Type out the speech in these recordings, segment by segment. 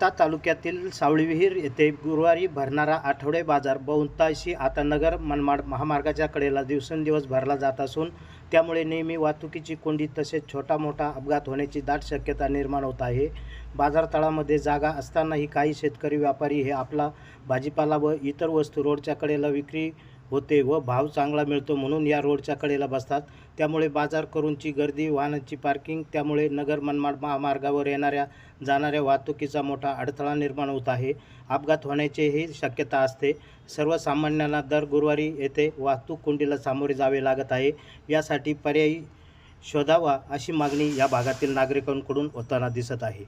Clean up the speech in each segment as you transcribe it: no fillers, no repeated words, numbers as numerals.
आता तालुक्यातील सावळीविहीर येथे गुरुवारी भरणारा आठवडे बाजार बहुतांशी आता नगर मनमाड महामार्गाच्या कडेला दिवसेंदिवस भरला जात असून त्यामुळे नेहमी वाहतुकीची कोंडी तसेच छोटा मोठा अपघात होण्याची दाट शक्यता निर्माण होत आहे। बाजारतळामध्ये जागा असतानाही काही शेतकरी व्यापारी हे आपला भाजीपाला व इतर वस्तू रोडच्या कडेला विक्री होते व भाव चांगला मिळतो म्हणून या रोडच्या कडेला बसतात। त्यामुळे बाजार करूंची गर्दी, वाहनांची पार्किंग, त्यामुळे नगर मनमाड महामार्गावर येणाऱ्या जाणाऱ्या वाहतुकीचा मोठा अडथळा निर्माण होत आहे। अपघात होण्याचीही शक्यता असते। सर्वसामान्यांना दर गुरुवारी येथे वाहतूक कोंडीला सामोरे जावे लागत आहे। यासाठी पर्यायी शोधावा अशी मागणी या भागातील नागरिकांकडून होताना दिसत आहे।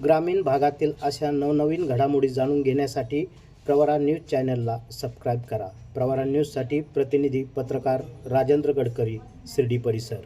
ग्रामीण भागातील अशा नवनवीन घडामोडी जाणून घेण्यासाठी प्रवरा न्यूज चॅनलला सबस्क्राईब करा। प्रवरा न्यूजसाठी प्रतिनिधी पत्रकार राजेंद्र गडकरी, शिर्डी परिसर।